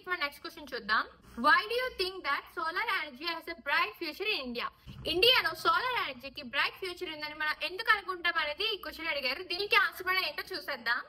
మన next question చూద్దాం. Why do you think that solar energy has a bright future in India? ఇండియాలో solar ఎనర్జీకి bright future ఉందని మనం ఎందుకు అనుకుంటాం అనేది ఈ క్వశ్చన్ అడిగారు. దీనికి ఆన్సర్ మనం ఏంటో చూసేద్దాం.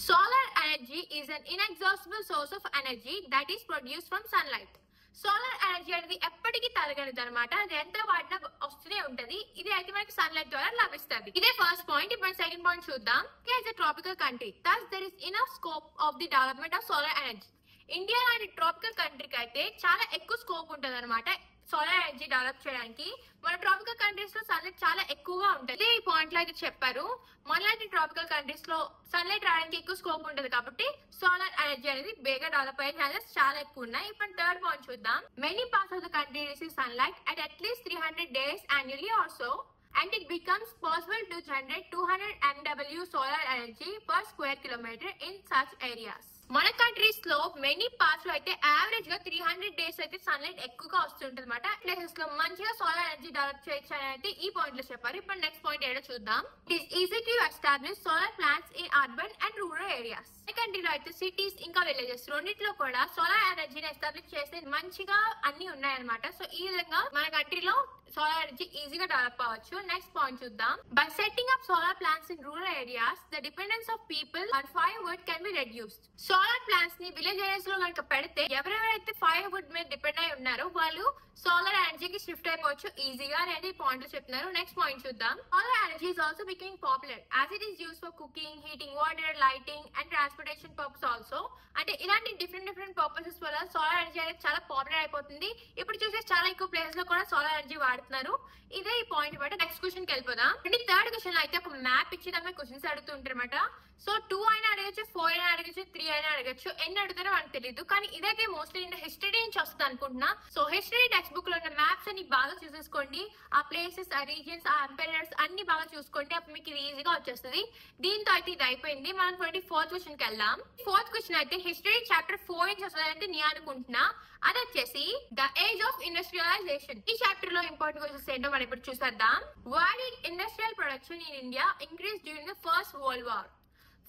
Solar energy is an inexhaustible source of energy that is produced from sunlight. Solar energy అనేది ఎప్పటికీ తరగనిది అనమాట. అది ఎంత వాడినా వస్తూనే ఉంటది. ఇది అయితే మనకి సన్లైట్ ద్వారా లభిస్తుంది. ఇదే ఫస్ట్ పాయింట్. ఇప్పుడు సెకండ్ పాయింట్ చూద్దాం. India is a tropical country, thus there is enough scope of the development of solar energy. India లాంటి ట్రాపికల్ కంట్రీకి అయితే చాలా ఎక్కువ స్కోప్ ఉంటది అనమాట సోలార్ ఎనర్జీ డెవలప్ చేయడానికి. మన ట్రాపికల్ కంట్రీస్ లో సన్లైట్ చాలా ఎక్కువగా ఉంటుంది. ఈ పాయింట్ లో అయితే చెప్పారు. మనలాంటి ట్రాపికల్ కంట్రీస్ లో సన్లైట్ రావడానికి ఎక్కువ స్కోప్ ఉంటుంది కాబట్టి సోలార్ ఎనర్జీ అనేది బేగా డెవలప్ అయ్యే ఛాన్సెస్ చాలా ఎక్కువ ఉన్నాయి. ఇప్పుడు థర్డ్ పాయింట్ చూద్దాం. Many parts of the country receive sunlight at least 300 days annually or so, and it becomes possible to generate 200 MW solar energy per square kilometer in such areas. మన countries లో many parts లో అయితే average గా 300 days అయితే sunlight ఎక్కువగా వస్తుంటది అనమాట. Places లో మంచిగా సోలార్ ఎనర్జీ డెవలప్ చేయొచ్చు అని అయితే ఈ పాయింట్ లో చెప్పారు. ఇప్పుడు నెక్స్ట్ పాయింట్ ఏదో చూద్దాం. It is easy to establish solar plants in urban and rural areas. కంట్రీలో అయితే సిటీస్ ఇంకా విలేజెస్ రెండిట్లో కూడా సోలార్ ఎనర్జీని ఎస్టాబ్లిష్ చేస్తే మంచిగా అన్ని ఉన్నాయన్నమాట. సో ఈ విధంగా మన కంట్రీలో సోలార్ ఎనర్జీ ఈజీగా డెవలప్ అవ్వచ్చు. నెక్స్ట్ పాయింట్ చూద్దాం. By setting up solar plants in rural areas the dependence of people on firewood can be reduced. Solar plants ని విలేజ్ ఏరియాస్ లో కనుక పెడితే ఎవరెవరైతే ఫైర్వుడ్ మీద డిపెండ్ అయి ఉన్నారో వాళ్ళు సోలార్ ఎనర్జీకి షిఫ్ట్ అయిపోవచ్చు ఈజీగా అనేది పాయింట్ లో చెప్తున్నారు. నెక్స్ట్ పాయింట్ చూద్దాం. Solar energy is also becoming popular as it is used for cooking, heating water, lighting and transportation purpose also. అంటే ఇలాంటి డిఫరెంట్ పర్పసెస్ వల్ల సోలార్ ఎనర్జీ అనేది చాలా పాపులర్ అయిపోతుంది. ఇప్పుడు చూసే చాలా ఎక్కువ ప్లేసెస్ లో కూడా సోలార్ ఎనర్జీ వాడుతున్నారు. ఇదే ఈ పాయింట్ బట్టి నెక్స్ట్ క్వశ్చన్ కి వెళ్ళిపోదాం. థర్డ్ క్వశ్చన్ అయితే ఒక మ్యాప్ ఇచ్చి దాని క్వశ్చన్స్ అడుగుతుంటారన్నమాట. సో 2 అయినా అడగచ్చు, 4 అయినా అడగచ్చు, 3 అయినా అడగచ్చు. ఎన్ని అడుగుతారో మనకు తెలియదు. కానీ ఇదైతే మోస్ట్లీ హిస్టరీ నుంచి వస్తుంది అనుకుంటున్నా. సో హిస్టరీ టెక్స్ట్ బుక్ లో ఉన్న మ్యాప్స్ అన్ని బాగా చూసేసుకోండి. ఆ ప్లేసెస్, ఆ రీజియన్స్, ఆ ఎంపైరర్స్ అన్ని బాగా చూసుకోండి. అప్పుడు మీకు ఇది ఈజీగా వచ్చేస్తుంది. దీంతో అయితే ఇది అయిపోయింది. మనం 24th క్వశ్చన్ కి వెళ్దాం. 4th క్వశ్చన్ అయితే హిస్టరీ చాప్టర్ 4 నుంచి వస్తుందంటే నేను అనుకుంటున్నా. అది వచ్చేసి ద ఏజ్ ఆఫ్ ఇండస్ట్రియలైజేషన్. ఈ చాప్టర్ లో ఇంపార్టెంట్ క్వశ్చన్స్ ఏంటో మనం ఇప్పుడు చూసేద్దాం. Why did industrial production in India increase during the first world war?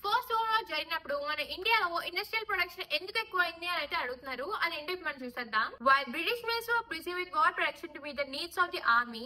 First world war జరిగినప్పుడు మన ఇండియాలో ఇండస్ట్రియల్ ప్రొడక్షన్ ఎందుకు ఎక్కువైంది అని అయితే అడుగుతున్నారు. అది ఏంటో మనం చూసేద్దాం. While British mills were busy with war production to meet the needs of the army,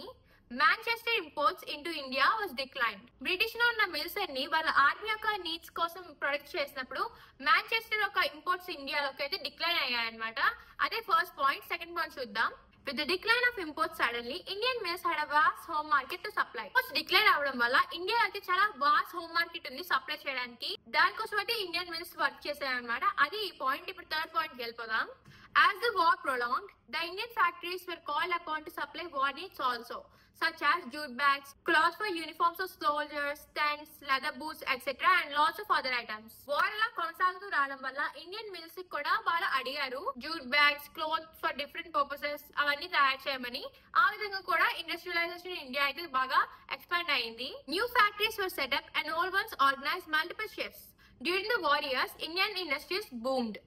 Manchester imports into India was declined. British లో ఉన్న మిల్స్ అన్ని వాళ్ళ ఆర్మీ యొక్క నీడ్స్ కోసం ప్రొడక్ట్ చేసినప్పుడు మాంచెస్టర్ యొక్క ఇంపోర్ట్స్ ఇండియాలోకి అయితే డిక్లైన్ అయ్యాయన్నమాట. అదే ఫస్ట్ పాయింట్. సెకండ్ పాయింట్ చూద్దాం. With the decline of imports suddenly, Indian mills had a vast home market to supply. Decline అవడం వల్ల ఇండియా అయితే చాలా వాస్ట్ హోమ్ మార్కెట్ ఉంది సప్లై చేయడానికి. దానికోసం అయితే ఇండియన్ మిల్స్ వర్క్ చేశాయన్నమాట. అది ఈ పాయింట్. ఇప్పుడు థర్డ్ పాయింట్ కి వెళ్ళిపోదాం. As the war prolonged, the Indian factories were called upon to supply war needs also, such as jute bags, cloths for uniforms of soldiers, tents, leather boots, etc. and lots of other items. War అలా కొనసాగుతూ రావడం వల్ల Indian mills కూడా వాళ్ళు అడిగారు jute bags, cloth for different purposes అవన్నీ తయారు చేయమని. ఆ విధంగా కూడా ఇండస్ట్రియలైజేషన్ ఇండియా అయితే బాగా ఎక్స్పాండ్ అయింది. New factories were set up and old ones organize multiple shifts. During the war years Indian industries boomed.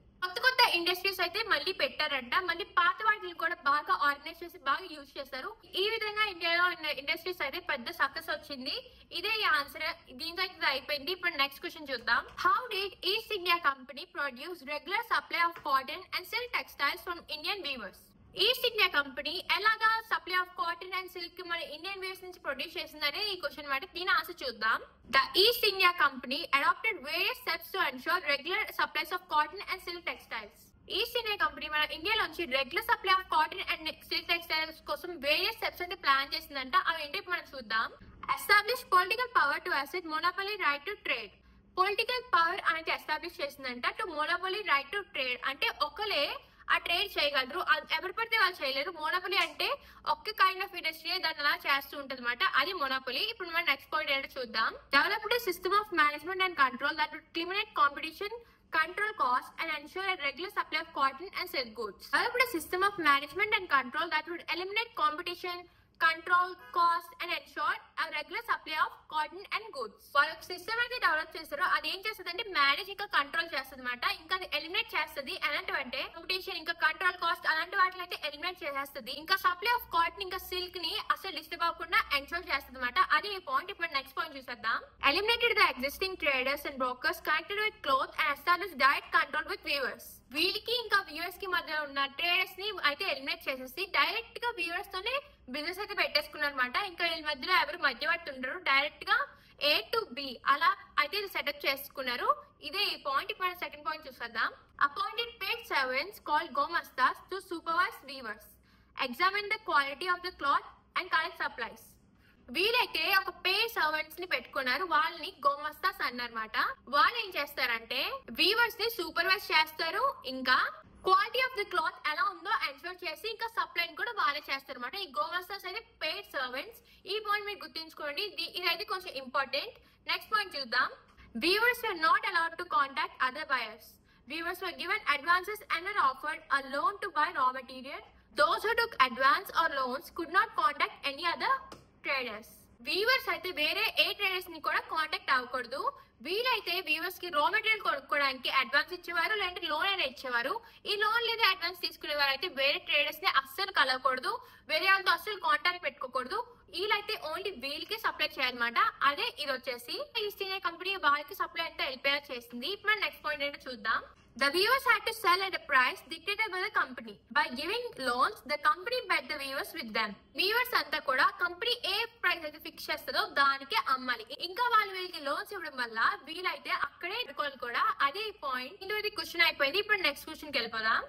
కొత్త ఇండస్ట్రీస్ అయితే మళ్ళీ పెట్టారంట. మళ్ళీ పాత వాటిని కూడా బాగా ఆర్గనైజ్ చేసి బాగా యూజ్ చేస్తారు. ఈ విధంగా ఇండియాలో ఇండస్ట్రీస్ అయితే పెద్ద సక్సెస్ వచ్చింది. ఇదే ఆన్సర్. దీంతో అయితే అయిపోయింది. ఇప్పుడు నెక్స్ట్ క్వశ్చన్ చూద్దాం. How did East India Company produce regular supply of cotton and silk textiles from Indian weavers? East India Company ఎలాగా supply of cotton and silk మన ఇండియన్ వీవర్స్ నుంచి ప్రొడ్యూస్ చేసిందనే ఈ క్వశ్చన్ మాట. దీని ఆన్సర్ చూద్దాం. The East India Company adapted various steps to ensure regular supplies of cotton and silk textiles. East India Company మన ఇండియాలోంచి regular supply of cotton and silk textiles కోసం various steps అయితే plan చేసిందంట. అవి ఏంటి మనం చూద్దాం. Establish political power to asset monopoly right to trade. Political power అనేది ఎస్టాబ్లిష్ చేసిందంట. To monopoly right to trade అంటే ఒకలే ఆ ట్రేడ్ చేయగలరు, ఎవరు పడితే వాళ్ళు చేయలేరు. మోనోపొలీ అంటే ఒక్క కైండ్ ఆఫ్ ఇండస్ట్రీ దాన్ని అలా చేస్తూ ఉంటుంది అనమాట. అది మోనోపొలీ. ఇప్పుడు మనం నెక్స్ట్ పాయింట్ ఏంటో చూద్దాం. Developed system of management and control that would eliminate competition, control costs and ensure a regular supply of cotton and silk goods. Developed a system of management and control that would eliminate competition, control cost and ensure a regular supply of cotton and goods. వాళ్ళ system అయితే develop చేస్తారో అది ఏం చేస్తుంది అంటే manage ఇంకా control చేస్తుంది అనమాట. ఇంకా అది ఎలిమినేట్ చేస్తుంది. ఎలాంటివంటే కాంపిటీషన్ ఇంకా కంట్రోల్ కాస్ట్ అలాంటి వాటిని అయితే ఎలిమినేట్ చేసేస్తుంది. ఇంకా సప్లై ఆఫ్ కాటన్ ఇంకా సిల్క్ ని అసలు డిస్టర్బ్ అవ్వకుండా ఎన్షోర్ చేస్తుంది అనమాట. అది ఈ పాయింట్. ఇప్పుడు నెక్స్ట్ పాయింట్ చూసేద్దాం. Eliminated the existing traders and brokers connected with cloth and establish direct control with weavers. వీళ్ళకి ఇంకా వ్యూవర్స్ కి మధ్య ఉన్న ట్రేడర్స్ ని అయితే ఎలిమినేట్ చేసేసి డైరెక్ట్ గా వ్యూవర్స్ తోనే బిజినెస్ అయితే పెట్టేసుకున్నారు అనమాట. ఇంకా వీళ్ళ మధ్యలో ఎవరు మధ్యవర్తి ఉండరు. డైరెక్ట్ గా A to B అలా అయితే సెటప్ చేసుకున్నారు. ఇదే ఈ పాయింట్. ఇప్పుడు సెకండ్ పాయింట్ చూసేద్దాం. Appointed paid servants called gomastas to supervise weavers, examine the quality of the cloth and collect supplies. వీలైతే ఒక పేడ్ సర్వెంట్స్ ని పెట్టుకున్నారు. వాళ్ళని గోమస్తాస్ అన్నమాట. వాళ్ళు ఏం చేస్తారంటే వీవర్స్ ని సూపర్వైజ్ చేస్తారు. ఇంకా క్వాలిటీ ఆఫ్ ది క్లాత్ ఎలా ఉందో ఎన్షూర్ చేసి ఇంకా సప్లై కూడా వాళ్ళే చేస్తారు అనమాట. ఈ గోమస్తాస్ అయితే పేడ్ సర్వెంట్స్. ఈ పాయింట్ మీరు గుర్తుంచుకోండి. ఇదైతే కొంచెం ఇంపార్టెంట్. నెక్స్ట్ పాయింట్ చూద్దాం. Weavers were not allowed to contact other buyers. Weavers were given advances and were offered a loan to buy raw material. Those who took advance or loans could not contact any other traders. Weavers అయితే వేరే ఏ traders ని కూడా contact అవ్వకూడదు. వీలైతే weavers కి raw material కొనుక్కోవడానికి advance ఇచ్చేవారు, లేదంటే లోన్ అయినా ఇచ్చేవారు. ఈ లోన్ లేదా అడ్వాన్స్ తీసుకునేవారు అయితే వేరే ట్రేడర్స్ ని అస్సలు కలవకూడదు. వేరే వాళ్ళతో అస్సలు కాంటాక్ట్ పెట్టుకోకూడదు. వీళ్ళైతే ఓన్లీ వీళ్ళకి సప్లై చేయాలన్నమాట. అదే ఇది వచ్చేసి ఈస్ట్ ఇండియా కంపెనీ వాళ్ళకి సప్లై అంతా వెళ్ళిపోయేలా చేసింది. ఇప్పుడు మనం నెక్స్ట్ పాయింట్ ఏంటో చూద్దాం. The weavers had to sell at a price dictated by the company. By giving loans, the company bet the weavers with them. Weavers అంతా కూడా కంపెనీ ఏ ప్రైస్ అయితే ఫిక్స్ చేస్తుందో దానికే అమ్మాలి. ఇంకా వాళ్ళు వీళ్ళకి లోన్స్ ఇవ్వడం వల్ల వీలైతే అక్కడే ఎదుర్కోవాలి కూడా. అదే పాయింట్. ఇది క్వశ్చన్ అయిపోయింది. ఇప్పుడు నెక్స్ట్ క్వశ్చన్ కి వెళ్ళిపోదాం.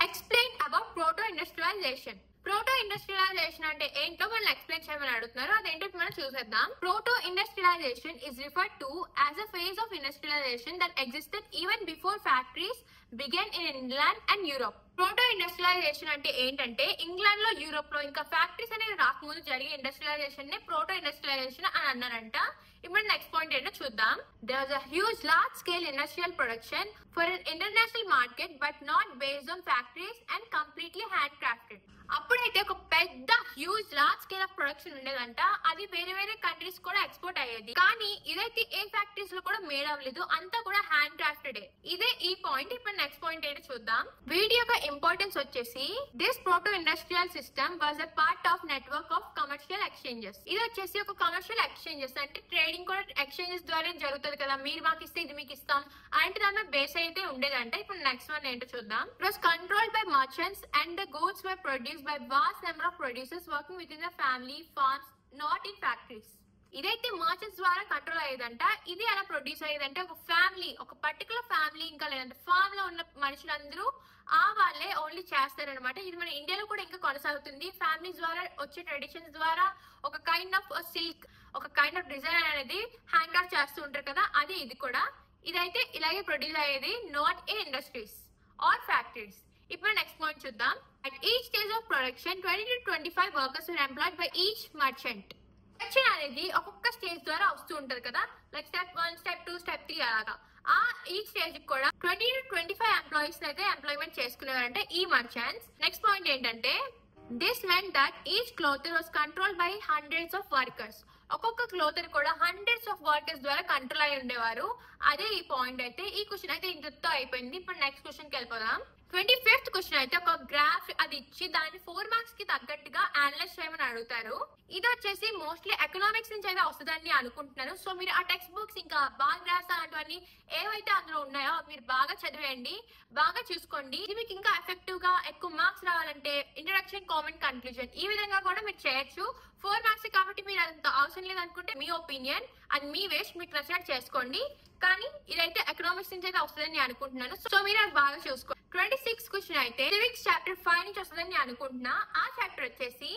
Explain about proto industrialization. Proto industrialisation అంటే ఏంటో మనం ఎక్స్ప్లెయిన్ చేయమని అడుగుతున్నారు. అదేంటో మనం చూసేద్దాం. Proto industrialization is referred to as a phase of industrialization that existed even before factories began in England and Europe. ప్రోటో ఇండస్ట్రియలైజేషన్ అంటే ఏంటంటే ఇంగ్లాండ్ లో, యూరోప్ లో ఇంకా ఫ్యాక్టరీస్ అనేది రాకముందు జరిగే ఇండస్ట్రియలైజేషన్ నే ప్రోటో ఇండస్ట్రియలైజేషన్ అని అన్నారంట. ఇప్పుడు నెక్స్ట్ పాయింట్ ఏంటో చూద్దాం. There was a huge large scale industrial production for an international market but not based on factories and completely handcrafted. అప్పుడైతే ఒక పెద్ద huge large scale of production ఉండేదంట. అది వేరే వేరే కంట్రీస్ కూడా ఎక్స్పోర్ట్ అయ్యేది. కానీ ఇదైతే ఏ ఫ్యాక్టరీస్ లో కూడా మేడ్ అవ్వలేదు. అంతా కూడా హ్యాండ్ క్రాఫ్టెడ్. ఇదే ఈ పాయింట్. ఇప్పుడు నెక్స్ట్ పాయింట్ ఏంటో చూద్దాం. వీటి యొక్క ఇంపార్టెన్స్ వచ్చేసి this proto industrial system was a part of network of commercial exchanges. ఇది వచ్చేసి ఒక కమర్షియల్ ఎక్స్చేంజెస్ అంటే ట్రేడింగ్ కూడా ఎక్స్చేంజెస్ ద్వారా జరుగుతుంది కదా. మీరు మాకు ఇస్తే ఇది మీకు ఇస్తాం అంటే దాని బేస్ అయితే ఉండేదంట. ఇప్పుడు నెక్స్ట్ వన్ ఏంటో చూద్దాం. It was controlled by merchants and the goods were produced by vast number of producers working within the family farms, not in factories. ఇదైతే మర్చెంట్స్ ద్వారా కంట్రోల్ అయ్యేదంట. ఇది అలా ప్రొడ్యూస్ అయ్యేదంటే ఒక ఫ్యామిలీ, ఒక పర్టికులర్ ఫ్యామిలీ ఇంకా లేదంటే ఫార్మ్ లో ఉన్న మనుషులందరూ ఆ వాళ్ళే ఓన్లీ చేస్తారనమాట. ఇది మన ఇండియాలో కూడా ఇంకా కొనసాగుతుంది. ఫ్యామిలీస్ ద్వారా వచ్చే ట్రెడిషన్స్ ద్వారా ఒక కైండ్ ఆఫ్ సిల్క్, ఒక కైండ్ ఆఫ్ డిజైన్ అనేది హ్యాండ్ క్రాఫ్ట్ చేస్తూ ఉంటారు కదా. అది ఇది కూడా. ఇదైతే ఇలాగే ప్రొడ్యూస్ అయ్యేది, not a industries or factories. ఇప్పుడు నెక్స్ట్ పాయింట్ చూద్దాం. At each stage of production, 20 to 25 workers were employed by each merchant. Production అనేది ఒక్కొక్క స్టేజ్ ద్వారా వస్తూ ఉంటది కదా. లైక్ స్టెప్ 1, స్టెప్ 2, స్టెప్ 3 అలాగా. ఆ ఈ స్టేజ్ కూడా 20 to 25 ఎంప్లాయీస్ అయితే ఎంప్లాయ్మెంట్ చేసుకునేవారంటే ఈ మర్చెంట్స్. నెక్స్ట్ పాయింట్ ఏంటంటే this meant that each clother was controlled by hundreds of workers. ఒక్కొక్క క్లోతర్ కూడా హండ్రెడ్స్ ఆఫ్ వర్కర్స్ ద్వారా కంట్రోల్ అయి ఉండేవారు. అదే ఈ పాయింట్. అయితే ఈ క్వశ్చన్ అయితే ఇంతతో అయిపోయింది. ఇప్పుడు నెక్స్ట్ క్వశ్చన్ కి వెళ్ళిపోదాం. 25th క్వశ్చన్ అయితే ఒక గ్రాఫ్ అది ఇచ్చి దాన్ని 4 మార్క్స్ కి తగ్గట్టుగా అనలైజ్ చేయమని అడుగుతారు. ఇది వచ్చేసి మోస్ట్లీ ఎకనామిక్స్ నుంచి అయితే వస్తుందని అనుకుంటున్నాను. సో మీరు ఆ టెక్స్ట్ బుక్స్ ఇంకా బాగా గ్రాఫ్స్ అలాంటివన్నీ ఏవైతే అందులో ఉన్నాయో మీరు బాగా చదివేయండి, బాగా చూసుకోండి. ఇది మీకు ఇంకా ఎఫెక్టివ్ గా ఎక్కువ మార్క్స్ రావాలంటే ఇంట్రడక్షన్, కామెంట్, కన్క్లూజన్ ఈ విధంగా కూడా మీరు చేయొచ్చు. 4 మార్క్స్ కాబట్టి మీరు అంత అవసరం లేదనుకుంటే మీ ఒపీనియన్, అది మీ వేస్ట్, మీకు నచ్చినట్టు చేసుకోండి. కానీ ఇదైతే ఎకనామిక్స్ నుంచి అయితే వస్తుందని అనుకుంటున్నాను. సో మీరు అది బాగా చూసుకోండి. 26th క్వశ్చన్ అయితే సివిక్స్ చాప్టర్ 5 నుంచి వస్తుందని అనుకుంటున్నా. ఆ చాప్టర్ వచ్చేసి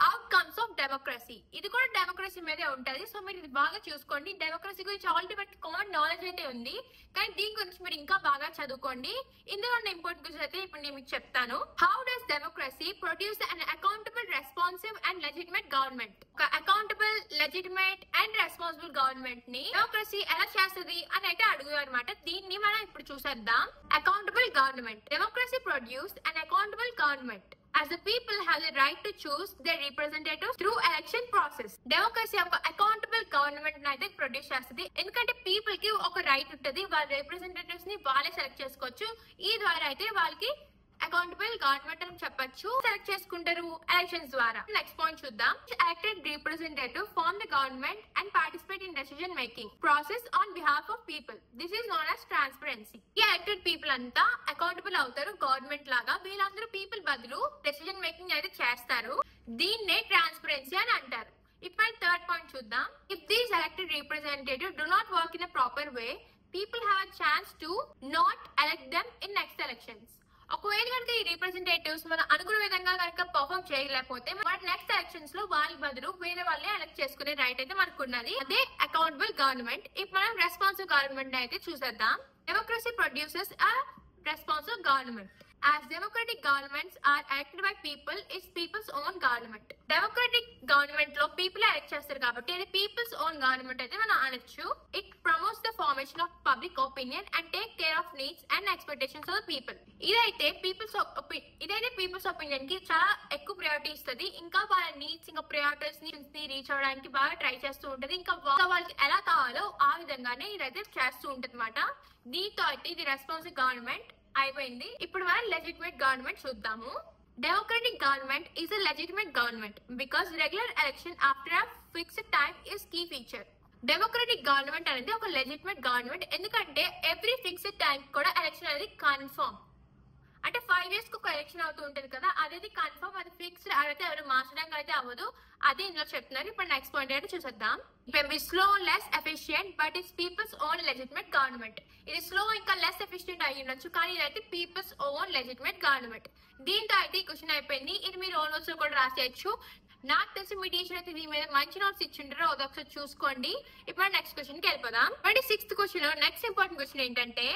అవుట్కమ్స్ ఆఫ్ డెమోక్రసీ. ఇది కూడా డెమోక్రసీ మీదే ఉంటది. సో మీరు ఇది బాగా చూసుకోండి. డెమోక్రసీ గురించి ఆల్రెడీ మనకి కామన్ నాలెడ్జ్ అయితే ఉంది, కానీ దీని గురించి మీరు ఇంకా బాగా చదువుకోండి. ఇందులో ఉన్న ఇంపార్టెంట్ క్వశ్చన్ అయితే ఇప్పుడు నేను మీకు చెప్తాను. How does democracy produce an accountable, responsive and legitimate government? ఒక accountable, legitimate and responsible government ని డెమోక్రసీ ఎలా చేస్తుంది అని అయితే అడుగుతారు అనమాట. దీన్ని మనం ఇప్పుడు చూసేద్దాం. Accountable government. Democracy produce an accountable government. as the people have the right to choose their representatives through election process. Democracy ఒక అకౌంటబుల్ గవర్నమెంట్ అయితే ప్రొడ్యూస్ చేస్తుంది. ఎందుకంటే పీపుల్ కి ఒక రైట్ ఉంటుంది, వాళ్ళ రిప్రజెంటేటివ్స్ ని వాళ్ళే సెలెక్ట్ చేసుకోవచ్చు. ఈ ద్వారా అయితే వాళ్ళకి అకౌంటబుల్ గవర్నమెంట్ అని చెప్పొచ్చు. సెలెక్ట్ చేసుకుంటారు ఎలక్షన్స్ ద్వారా. నెక్స్ట్ పాయింట్ చూద్దాం. Elected representative form the government and participate in decision making process on behalf of people. This is known as transparency. ఈ ఎలక్టెడ్ పీపుల్ అంతా అకౌంటబుల్ అవుతారు గవర్నమెంట్ లాగా. వీళ్ళందరూ పీపుల్ బదులు డెసిజన్ మేకింగ్ అయితే చేస్తారు. దీన్నే ట్రాన్స్పరెన్సీ అని అంటారు. ఇప్పుడు థర్డ్ పాయింట్ చూద్దాం. If these elected representative do not work in a proper way, people have a chance to not elect them in next elections. ఒకవేళ కనుక ఈ రిప్రజెంటేటివ్స్ మన అనుకున్న విధంగా కనుక పర్ఫామ్ చేయలేకపోతే మన నెక్స్ట్ ఎలక్షన్స్ లో వాళ్ళ బదులు వేరే వాళ్ళే ఎలక్ట్ చేసుకునే రైట్ అయితే మనకు ఉన్నది. అదే అకౌంటబుల్ గవర్నమెంట్. ఇప్పుడు మనం రెస్పాన్సివ్ గవర్నమెంట్ అయితే చూసేద్దాం. Democracy produces a responsive government. As democratic governments are elected by people, it's people's own government. Democratic government లో people elect చేస్తారు కాబట్టి అది people's own government అయితే మనం అనొచ్చు. It promotes the formation of public opinion and take care of needs and expectations of the people. ఇదైతే people's opinion కి చాలా ఎక్కువ ప్రయారిటీ ఇస్తుంది. ఇంకా వాళ్ళ నీడ్స్ ఇంకా ప్రయారిటీస్ ని రీచ్ అవడానికి బాగా ట్రై చేస్తూ ఉంటది. ఇంకా వాళ్ళకి ఎలా కావాలో ఆ విధంగానే ఇదైతే చేస్తూ ఉంటది అన్నమాట. దీంతో అయితే ఇది రెస్పాన్సివ్ గవర్నమెంట్ అయిపోయింది. ఇప్పుడు మనం లెజిటిమేట్ గవర్నమెంట్ చూద్దాము. Democratic government is a legitimate government because regular election after a fixed time is key feature. Democratic government అనేది ఒక లెజిటిమేట్ గవర్నమెంట్ ఎందుకంటే ఎవ్రీ ఫిక్స్డ్ టైం కూడా ఎలక్షన్ అనేది కన్ఫర్మ్. అంటే 5 years కు ఒక ఎలక్షన్ అవుతూ ఉంటుంది కదా, అదేది కన్ఫర్మ్, అది ఫిక్స్డ్, అదైతే ఎవరు మార్చడానికి అయితే అవ్వదు. అదే ఇందులో చెప్తున్నారు. ఇప్పుడు నెక్స్ట్ పాయింట్ అయితే చూసేద్దాం. Slow, less efficient but it's people's own legitimate government. ఇది స్లో ఇంకా లెస్ ఎఫిషియెంట్ అయ్యి ఉండొచ్చు, కానీ ఇదైతే పీపుల్స్ ఓన్ లెజిటిమేట్ గవర్నమెంట్. దీంతో అయితే ఈ క్వశ్చన్ అయిపోయింది. ఇది మీరు ఓన్ నోట్స్ లో కూడా రాసేయచ్చు. నాకు తెలిసి మీ టీచర్ అయితే దీని మీద మంచి నోట్స్ ఇచ్చింటారో అదొకసారి చూసుకోండి. ఇప్పుడు నెక్స్ట్ క్వశ్చన్ కి వెళ్ళిపోదాం. 26th question, next important question ఏంటంటే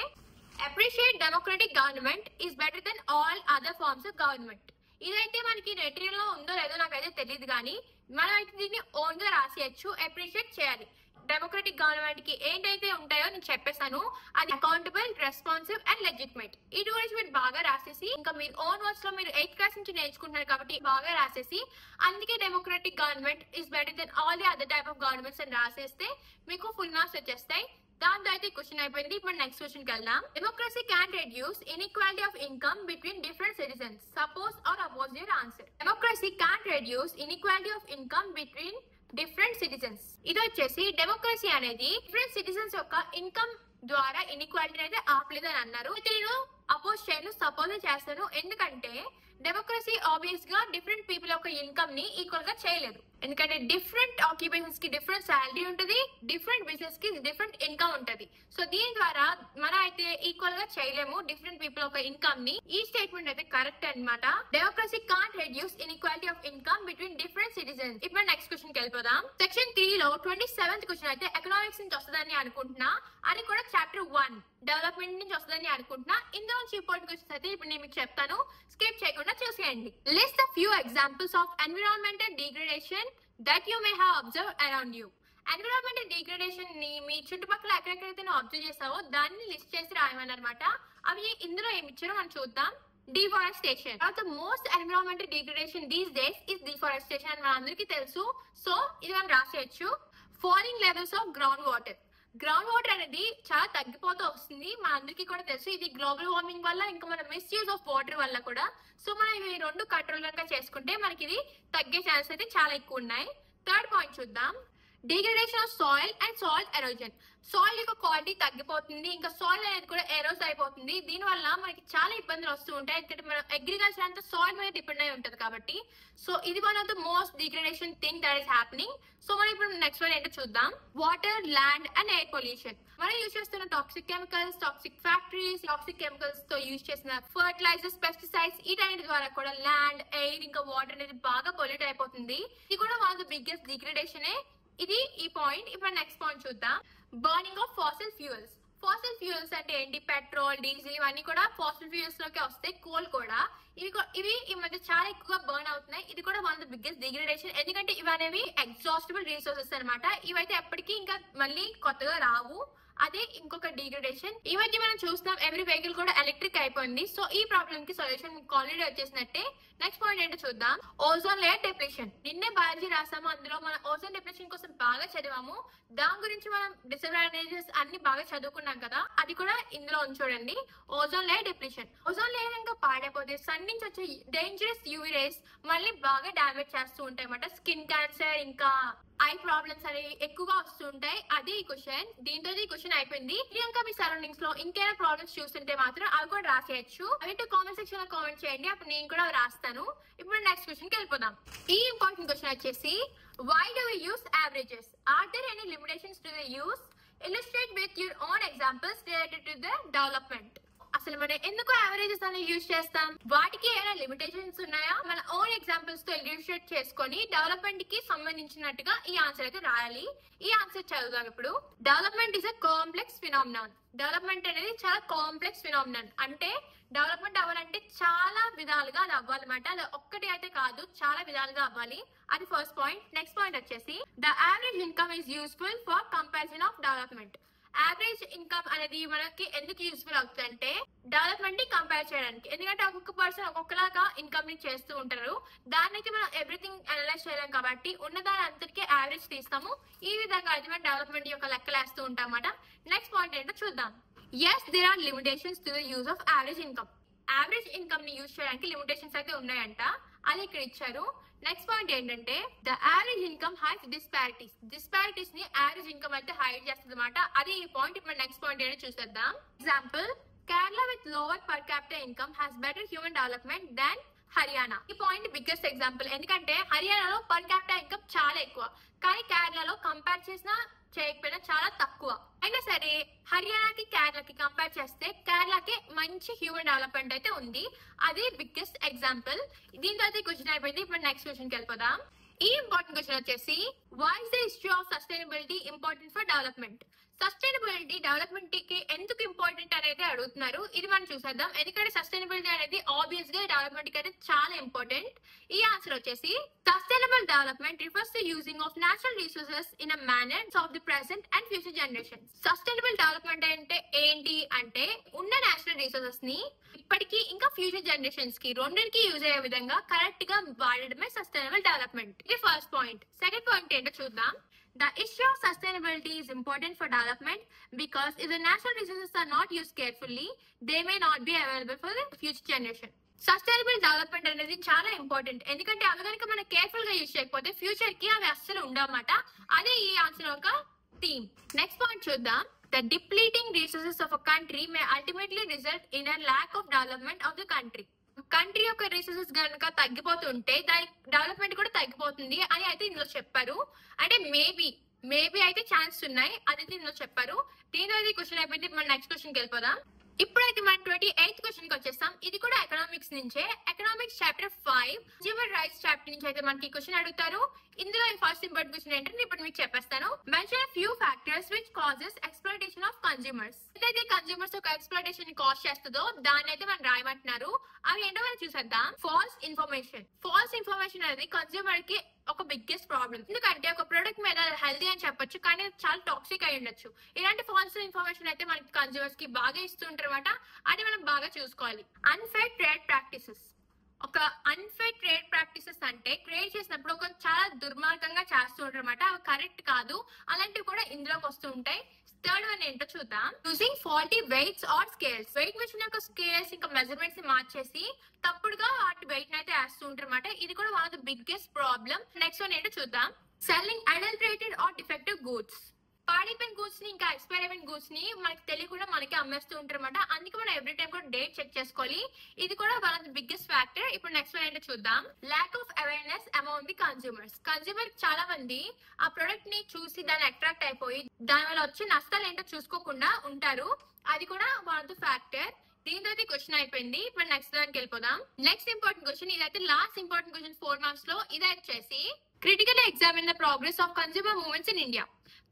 appreciate democratic government is better than all other forms of government. ఇదైతే మనకి నెట్రీలో ఉందో లేదో నాకైతే తెలియదు, కానీ మనం అయితే దీన్ని ఓన్ గా రాసేయచ్చు. అప్రిషియేట్ చేయాలి. డెమోక్రటిక్ గవర్నమెంట్ కి ఏంటైతే ఉంటాయో నేను చెప్పేసాను. అది అకౌంటబుల్, రెస్పాన్సివ్ అండ్ లెజిటిమేట్. ఈ గురించి మీరు బాగా రాసేసి, ఇంకా మీరు ఓన్ వర్డ్స్ లో మీరు 8th క్లాస్ నుంచి నేర్చుకుంటున్నారు కాబట్టి బాగా రాసేసి, అందుకే democratic government is better than all the other type of governments అని రాసేస్తే మీకు ఫుల్ మార్క్స్ వచ్చేస్తాయి. దాంతో అయితే క్వశ్చన్ అయిపోయింది. ఇప్పుడు నెక్స్ట్ క్వశ్చన్ కి వెళ్దాం. Democracy can reduce inequality of income between different citizens. Suppose or oppose your answer. Democracy can reduce inequality of income between different citizens. ఇది వచ్చేసి డెమోక్రసీ అనేది డిఫరెంట్ సిటిజన్స్ యొక్క ఇన్కమ్ ద్వారా ఇన్ఈక్వాలిటీ అయితే ఆపలేదు అని అన్నారు. నేను అపోజ్ చేయను, సపోజ్ చేస్తాను. ఎందుకంటే డెమోక్రసీ ఆబ్వియస్ గా డిఫరెంట్ పీపుల్ యొక్క ఇన్కమ్ ని ఈక్వల్ గా చేయలేదు. ఎందుకంటే డిఫరెంట్ ఆక్యుపేషన్స్ కి డిఫరెంట్ శాలరీ ఉంటుంది, డిఫరెంట్ బిజినెస్ కి డిఫరెంట్ ఇన్కమ్ ఉంటుంది. సో దీని ద్వారా మనం అయితే ఈక్వల్ గా చేయలేము డిఫరెంట్ పీపుల్ యొక్క ఇన్కమ్ ని. ఈ స్టేట్మెంట్ అయితే కరెక్ట్ అన్నమాట. Democracy can't reduce inequality of income between different citizens. ఇప్పుడు నెక్స్ట్ క్వశ్చన్ కి వెళ్ళిపోదాం. సెక్షన్ 3 లో 27th క్వశ్చన్ అయితే ఎకనామిక్స్ నుంచి వస్తుందని అనుకుంటున్నా. అది కూడా చాప్టర్ 1 డెవలప్మెంట్ నుంచి వస్తుందని అనుకుంటున్నా. ఇందులో నుంచి ఇంపార్టెంట్ క్వశ్చన్స్ అయితే ఇప్పుడు నేను మీకు చెప్తాను, స్కిప్ చేయకుండా చూసేయండి. List the few examples of environmental degradation that you may have observed around you. Environmental degradation ని మీ చుట్టుపక్కల ఎక్కడెక్కడైతే నువ్వు అబ్జర్వ్ చేసావో దాన్ని లిస్ట్ చేసి రాయమన్నమాట. అవి ఇందులో ఏమి ఇచ్చారో మనం చూద్దాం. Deforestation. The most environmental degradation these days is deforestation అని మనందరికీ తెలుసు. సో ఇది మనం రాసేయచ్చు. Falling levels of ground water. Ground water అనేది చాలా తగ్గిపోతూ వస్తుంది, మన అందరికీ కూడా తెలుసు. ఇది గ్లోబల్ వార్మింగ్ వల్ల, ఇంకా మన మిస్యూజ్ ఆఫ్ వాటర్ వల్ల కూడా. సో మనం ఇవి రెండు కంట్రోల్ కనుక చేసుకుంటే మనకి ఇది తగ్గే ఛాన్సెస్ అయితే చాలా ఎక్కువ ఉన్నాయి. థర్డ్ పాయింట్ చూద్దాం. Degradation of soil and soil erosion. Soil యొక్క క్వాలిటీ తగ్గిపోతుంది, ఇంకా సాయిల్ అనేది కూడా ఎరోస్ అయిపోతుంది. దీని వల్ల మనకి చాలా ఇబ్బందులు వస్తూ ఉంటాయి. ఎందుకంటే మనం అగ్రికల్చర్ అంతా సాయిల్ మీద డిపెండ్ అయి ఉంటది కాబట్టి. సో ఇది one of the most degradation thing that is happening. So మనం ఇప్పుడు నెక్స్ట్ వన్ ఏంటో చూద్దాం. Water, land and air pollution. మనం యూజ్ చేస్తున్న toxic chemicals, toxic factories, toxic chemicals తో యూజ్ చేసిన ఫర్టిలైజర్స్, పెస్టిసైడ్స్, వీటన్నిటి ద్వారా కూడా ల్యాండ్, ఎయిర్ ఇంకా వాటర్ అనేది బాగా పొల్యూట్ అయిపోతుంది. ఇది కూడా one of the biggest degradation. ఇది ఈ పాయింట్. ఇప్పుడు నెక్స్ట్ పాయింట్ చూద్దాం. Burning of fossil fuels. Fossil fuels అంటే ఏంటి? పెట్రోల్, డీజిల్ ఇవన్నీ కూడా ఫాసిల్ ఫ్యూయల్స్ లోకి వస్తాయి. కోల్ కూడా ఇవి ఈ మధ్య చాలా ఎక్కువగా బర్న్ అవుతున్నాయి. ఇది కూడా one of the biggest degradation. ఎందుకంటే ఇవి అనేవి ఎగ్జాస్టబుల్ రిసోర్సెస్ అనమాట. ఇవైతే ఎప్పటికీ ఇంకా మళ్ళీ కొత్తగా రావు. అదే ఇంకొక డిగ్రేడేషన్. ఈ మధ్య మనం చూస్తున్నాం ఎవ్రీ వెహికల్ కూడా ఎలక్ట్రిక్ అయిపోయింది. సో ఈ ప్రాబ్లమ్ కి సొల్యూషన్ ఆల్రెడీ వచ్చేసినట్టే. నెక్స్ట్ పాయింట్ ఏంటో చూద్దాం. Ozone layer depletion. నిన్నే బయాలజీ రాసాము, అందులో మనం ఓజోన్ డిప్లీషన్ కోసం బాగా చదివాము. దాని గురించి మనం డిసడ్వాంటేజెస్ అన్ని బాగా చదువుకున్నాం కదా, అది కూడా ఇందులో చూడండి. Ozone layer depletion. Ozone layer ఇంకా పాడైపోతే సన్ నుంచి వచ్చే డేంజరస్ యూవీ రేస్ మళ్ళీ బాగా డామేజ్ చేస్తూ ఉంటాయి అన్నమాట. స్కిన్ క్యాన్సర్ ఇంకా ఐ ప్రాబ్లమ్స్ అనేవి ఎక్కువగా వస్తుంటాయి. అది ఈ క్వశ్చన్. దీంతో ఈ క్వశ్చన్ అయిపోయింది. ఇంకా మీ సరౌండింగ్స్ లో ఇంకేమైనా ప్రాబ్లమ్స్ చూస్తుంటే మాత్రం అవి కూడా రాసేయచ్చు. అవి కామెంట్ సెక్షన్ లో కామెంట్ చేయండి, అప్పుడు నేను కూడా రాస్తాను. ఇప్పుడు నెక్స్ట్ క్వశ్చన్ కి వెళ్ళిపోదాం. ఈ ఇంపార్టెంట్ క్వశ్చన్ వచ్చేసి, why do we use averages? Are there any limitations to the use? Illustrate with your own examples related to the development. అసలు మనం ఎందుకు యావరేజెస్ అనేది యూజ్ చేస్తాం? వాటికి ఏమైనా లిమిటేషన్స్ ఉన్నాయా? మన ఓన్ ఎగ్జాంపుల్స్ తో ఇల్యూస్ట్రేట్ చేసుకొని డెవలప్మెంట్ కి సంబంధించినట్టుగా ఈ ఆన్సర్ అయితే రాయాలి. ఈ ఆన్సర్ చదువుదాం ఇప్పుడు. Development is a complex phenomenon. Development అనేది చాలా కాంప్లెక్స్ ఫినామినాన్. అంటే డెవలప్మెంట్ అవ్వాలంటే చాలా విధాలుగా అది అవ్వాలన్నమాట. అది ఒక్కటి అయితే కాదు, చాలా విధాలుగా అవ్వాలి. అది ఫస్ట్ పాయింట్. నెక్స్ట్ పాయింట్ వచ్చేసి, the average income is useful for comparison of development. Average income అనేది మనకి ఎందుకు యూస్ఫుల్ అవుతుంది అంటే డెవలప్మెంట్ ని కంపేర్ చేయడానికి. ఎందుకంటే ఒక్కొక్క పర్సన్ ఒక్కొక్కలాగా ఇన్కమ్ ని చేస్తూ ఉంటారు. దాన్ని అయితే మనం ఎవ్రీథింగ్ అనలైజ్ చేయలేం కాబట్టి ఉన్నదాని అంతటికే యావరేజ్ తీస్తాము. ఈ విధంగా అయితే మనం డెవలప్మెంట్ యొక్క లెక్కలు వేస్తూ ఉంటాం అన్నమాట. నెక్స్ట్ పాయింట్ ఏంటో చూద్దాం. Yes, there are limitations to the use of average income. Average income ని యూజ్ చేయడానికి లిమిటేషన్స్ అయితే ఉన్నాయంట, అది ఇక్కడ ఇచ్చారు. నెక్స్ట్ పాయింట్ ఏంటంటే, the average income hides disparities. Disparities ని యావరేజ్ ఇన్కమ్ అయితే హైడ్ చేస్తుంది అనమాట. అది ఈ పాయింట్. ఇప్పుడు నెక్స్ట్ పాయింట్ ఏంటో చూసేద్దాం. Example, Kerala with lower per capita income has better human development than Haryana. ఈ పాయింట్ బిగ్గెస్ట్ ఎగ్జాంపుల్. ఎందుకంటే హర్యానాలో పర్ క్యాపిటల్ ఇన్కమ్ చాలా ఎక్కువ, కానీ కేరళలో కంపేర్ చేసినా చేయకపోయినా చాలా తక్కువ. అయినా సరే హర్యానాకి కేరళకి కంపేర్ చేస్తే కేరళకి మంచి హ్యూమన్ డెవలప్మెంట్ అయితే ఉంది. అది బిగ్గెస్ట్ ఎగ్జాంపుల్. దీంతో అయితే క్వశ్చన్ అయిపోయింది. ఇప్పుడు నెక్స్ట్ క్వశ్చన్ కి వెళ్ళిపోదాం. ఈ ఇంపార్టెంట్ క్వశ్చన్ వచ్చేసి, why is the issue of sustainability important for development? Sustainability development కి ఎందుకు ఇంపార్టెంట్ అనేది అడుగుతున్నారు. ఇది మనం చూసేద్దాం. ఎందుకంటే సస్టైనబిలిటీ అనేది ఆబ్వియస్ గా డెవలప్మెంట్ కి అయితే చాలా ఇంపార్టెంట్. ఈ ఆన్సర్ వచ్చేసి, sustainable development refers to using of natural resources in a manner of the present and future generation. Sustainable development అంటే ఏంటి అంటే, ఉన్న నేచురల్ రిసోర్సెస్ ని ఇప్పటికీ ఇంకా ఫ్యూచర్ జనరేషన్స్ కి రెండింటికి యూజ్ అయ్యే విధంగా కరెక్ట్ గా వాడడమే సస్టైనబుల్ డెవలప్మెంట్. ఇది ఫస్ట్ పాయింట్. సెకండ్ పాయింట్ ఏంటో చూద్దాం. The issue of sustainability is important for development because if the natural resources are not used carefully, they may not be available for the future generation. Sustainable development అనేది చాలా important. ఎందుకంటే అవి కనుక మనం careful గా use చేయకపోతే future కి అవి అస్సలు ఉండవన్నమాట. అదే ఈ ఆన్సర్ ఒక థీమ్. నెక్స్ట్ పాయింట్ చూద్దాం. The depleting resources of a country may ultimately result in a lack of development of the country. Country యొక్క రిసోర్సెస్ కనుక తగ్గిపోతుంటే దాని డెవలప్మెంట్ కూడా తగ్గిపోతుంది అని అయితే ఇందులో చెప్పారు. అంటే మేబీ అయితే ఛాన్స్ ఉన్నాయి, అదైతే ఇందులో చెప్పారు. దీనిలో అయితే క్వశ్చన్ అయిపోయింది. మన నెక్స్ట్ క్వశ్చన్ కి వెళ్ళిపోదాం. ఇప్పుడైతే మనం 28th క్వశ్చన్ కి వచ్చేస్తాం. ఇది కూడా ఎకనామిక్స్ నుంచే. Economics chapter 5 consumer rights chapter నుంచి అయితే మనకి క్వశ్చన్ అడుగుతారు. ఇందులో ఫస్ట్ ఇంపార్టెంట్ క్వశ్చన్ ఏంటంటే ఇప్పుడు మీకు చెప్పేస్తాను. Mention few factors which causes exploitation of consumers. ఏదైతే కన్స్యూమర్స్ ఒక ఎక్స్‌ప్లాయిటేషన్ ని కాజ్ చేస్తుందో దాన్ని అయితే మనం రాయమంటున్నారు. అవి ఏంటో మనం చూసేద్దాం. ఫాల్స్ ఇన్ఫర్మేషన్ అనేది కన్స్యూమర్ కి ఒక బిగ్గెస్ట్ ప్రాబ్లం. ఎందుకంటే ఒక ప్రొడక్ట్ మీద హెల్దీ అని చెప్పొచ్చు, కానీ చాలా టాక్సిక్ అయి ఉండొచ్చు. ఇలాంటి ఫాల్స్ ఇన్ఫర్మేషన్ అయితే మనకి కన్స్యూమర్స్ కి బాగా ఇస్తుంటారు అనమాట. అది మనం బాగా చూసుకోవాలి. Unfair trade practices. ఒక అన్ఫేర్ ట్రేడ్ ప్రాక్టీసెస్ అంటే ట్రేడ్ చేసినప్పుడు ఒక చాలా దుర్మార్గంగా చేస్తూ ఉంటారు అనమాట. అవి కరెక్ట్ కాదు. అలాంటివి కూడా ఇందులోకి వస్తూ ఉంటాయి. థర్డ్ వన్ ఏంటో చూద్దాం. Using faulty weights or scales. Weight machine యొక్క స్కేల్స్ ఇంకా మెజర్మెంట్స్ ని మార్చేసి తప్పుడుగా వాటి వెయిట్ అయితే వేస్తూ ఉంటారు అనమాట. ఇది కూడా one of the biggest problem. Next one ఏంటో చూద్దాం. Selling adulterated or defective goods. పాడైపోయిన గూడ్స్ ని ఇంకా ఎక్స్పైర్ అయిపోయిన గూడ్స్ ని మనకి తెలియకుండా మనకి అమ్మేస్తూ ఉంటారు అనమాట. అందుకే మనం ఎవ్రీ టైం కూడా డేట్ చెక్ చేసుకోవాలి. ఇది కూడా one of the biggest factor. ఇప్పుడు నెక్స్ట్ వన్ ఏంటో చూద్దాం. Lack of awareness amount the consumers. Consumer చాలా మంది ఆ ప్రొడక్ట్ ని చూసి దాన్ని అట్రాక్ట్ అయిపోయి దాని వల్ల వచ్చే నష్టాలు ఏంటో చూసుకోకుండా ఉంటారు. అది కూడా వన్ ఆఫ్ ది ఫ్యాక్టర్. దీంతో క్వశ్చన్ అయిపోయింది. ఇప్పుడు నెక్స్ట్ దానికి వెళ్ళిపోదాం. నెక్స్ట్ ఇంపార్టెంట్ క్వశ్చన్ ఇదైతే లాస్ట్ ఇంపార్టెంట్ క్వశ్చన్ 4 మార్క్స్ లో. ఇది వచ్చేసి critically examine the progress of consumer movements in India.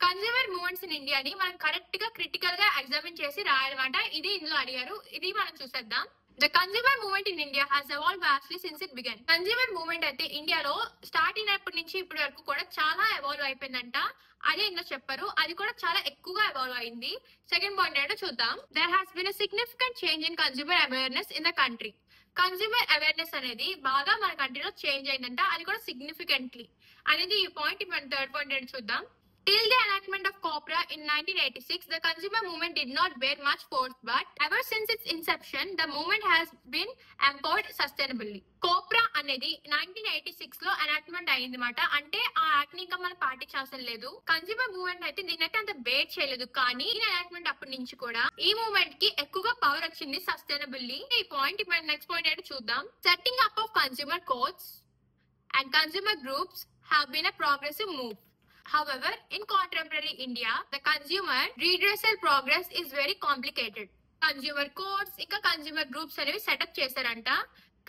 Consumer movements in ఇండియాని మనం కరెక్ట్ గా క్రిటికల్ గా ఎగ్జామిన్ చేసి రాయాలన్నమాట. ఇది ఇందులో అడిగారు. ఇది మనం చూసేద్దాం. The consumer movement in India has evolved vastly since it began. Consumer movement అయితే ఇండియాలో స్టార్ట్ అయినప్పటి నుంచి ఇప్పటి వరకు కూడా చాలా ఎవాల్వ్ అయిపోయిందంట. అదే ఇంకా చెప్పారు, అది కూడా చాలా ఎక్కువగా ఎవాల్వ్ అయింది. సెకండ్ పాయింట్ ఏంటో చూద్దాం. There has been a significant change in consumer awareness in the country. Consumer awareness అనేది బాగా మన కంట్రీలో చేంజ్ అయిందంట, అది కూడా సిగ్నిఫికెంట్లీ అనేది ఈ పాయింట్. మన థర్డ్ పాయింట్ ఏంటో చూద్దాం. Till the enactment of COPRA in 1986, the consumer movement did not bear much force, but ever since its inception, the movement has been empowered sustainably. COPRA అనేది 1986 లో ఎనాక్ట్మెంట్ అయిందన్నమాట. అంటే ఆ యాక్ట్ ని ఇంకా మనం పాటించాల్సిన లేదు. కన్స్యూమర్ మూవ్మెంట్ అయితే దీనైతే అంత బేర్ చేయలేదు, కానీ ఈ ఎనాక్ట్మెంట్ అప్పటి నుంచి కూడా ఈ మూవ్మెంట్ కి ఎక్కువగా పవర్ వచ్చింది సస్టైనబుల్లీ. ఈ పాయింట్ మన నెక్స్ట్ పాయింట్ ఏంటో చూద్దాం. Setting up of consumer courts and consumer groups have been a progressive move. However, in contemporary India, the consumer redressal progress is very complicated. Consumer courts ఇంకా consumer groups అనేవి setup చేశారంట,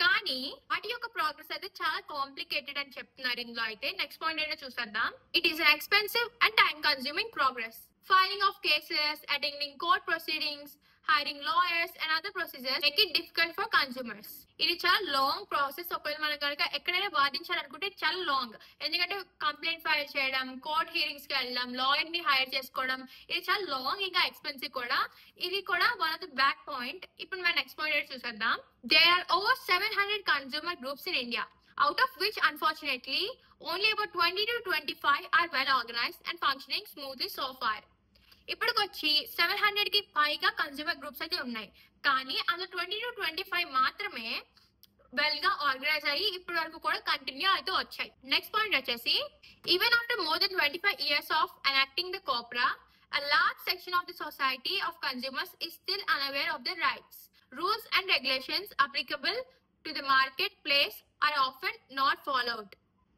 కానీ వాటి యొక్క progress అయితే చాలా కాంప్లికేటెడ్ అని చెప్తున్నారు ఇందులో. అయితే నెక్స్ట్ పాయింట్ ఏంటో చూసేద్దాం. It is an expensive and time consuming progress. Filing of cases, attending court proceedings, hiring lawyers and other procedures make it difficult for consumers. ఇది చాలా లాంగ్ ప్రాసెస్. ఒకవేళ మనం కనుక ఎక్కడైనా వాదించాలనుకుంటే చాలా లాంగ్, ఎందుకంటే కంప్లైంట్ ఫైల్ చేయడం, కోర్ట్ హియరింగ్స్ కి వెళ్ళడం, లాయర్ ని హైర్ చేసుకోవడం, ఇది చాలా లాంగ్, ఇంకా ఎక్స్పెన్సివ్ కూడా. ఇది కూడా one of the back point. ఇప్పుడు మనం నెక్స్ట్ పాయింట్ చూసేద్దాం. There are over 700 consumer groups in India, out of which unfortunately only about 20 to 25 are well organized and functioning smoothly so far. ఇప్పటికొచ్చి 700 కి పైగా consumer groups అయితే ఉన్నాయి, కానీ అందులో 20 to 25 మాత్రమే వెల్ గా ఆర్గనైజ్ అయ్యి ఇప్పటి వరకు కూడా కంటిన్యూ అయితే వచ్చాయి. నెక్స్ట్ పాయింట్ వచ్చేసి, even after more than 25 years of enacting the COPRA, a large section of the society of consumers is still unaware of their rights. Rules and regulations applicable to the marketplace are often not followed.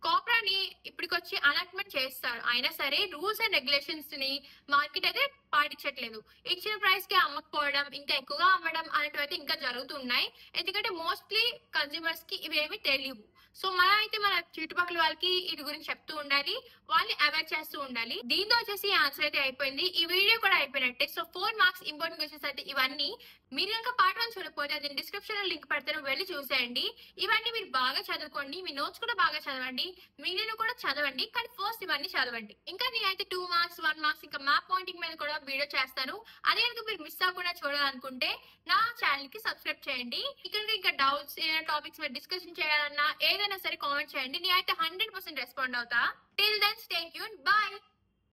కోప్రాని ఇప్పటికొచ్చి enactment చేస్తారు, అయినా సరే rules and regulations ని market అయితే పాటించట్లేదు. ఇచ్చిన price కి అమ్మకపోవడం, ఇంకా ఎక్కువగా అమ్మడం అనేటివి అయితే ఇంకా జరుగుతున్నాయి. ఎందుకంటే మోస్ట్లీ కన్స్యూమర్స్ కి ఇవేమి తెలియవు. సో మనం అయితే మన చుట్టుపక్కల వాళ్ళకి ఇది గురించి చెప్తూ ఉండాలి, వాళ్ళని అవేర్ చేస్తూ ఉండాలి. దీంతో వచ్చేసి ఆన్సర్ అయితే అయిపోయింది, ఈ వీడియో కూడా అయిపోయినట్టే. సో 4 మార్క్స్ ఇంపార్టెంట్ క్వశ్చన్స్ అయితే ఇవన్నీ. మీరు కనుక పార్ట్ 1 చూడకపోతే అది డిస్క్రిప్షన్ లో లింక్ పెడతాను, వెళ్ళి చూసేయండి. ఇవన్నీ మీరు బాగా చదువుకోండి, మీ నోట్స్ కూడా బాగా చదవండి, మిగిలిన కూడా చదవండి, కానీ ఫస్ట్ ఇవన్నీ చదవండి. ఇంకా నేనైతే 2 మార్క్స్ 1 మార్క్స్ ఇంకా మ్యాప్ పాయింటింగ్ మీద కూడా వీడియో చేస్తాను. అదే కనుక మీరు మిస్ అవ్వకుండా చూడాలనుకుంటే నా ఛానల్ కి సబ్స్క్రైబ్ చేయండి. ఇక్కడ ఇంకా డౌట్స్, ఏదైనా టాపిక్స్ మీద డిస్కషన్ చేయాలన్నా ఏదైనా సరే కామెంట్ చేయండి, నేనైతే 100% రెస్పాండ్ అవుతా. Till then stay tuned, by.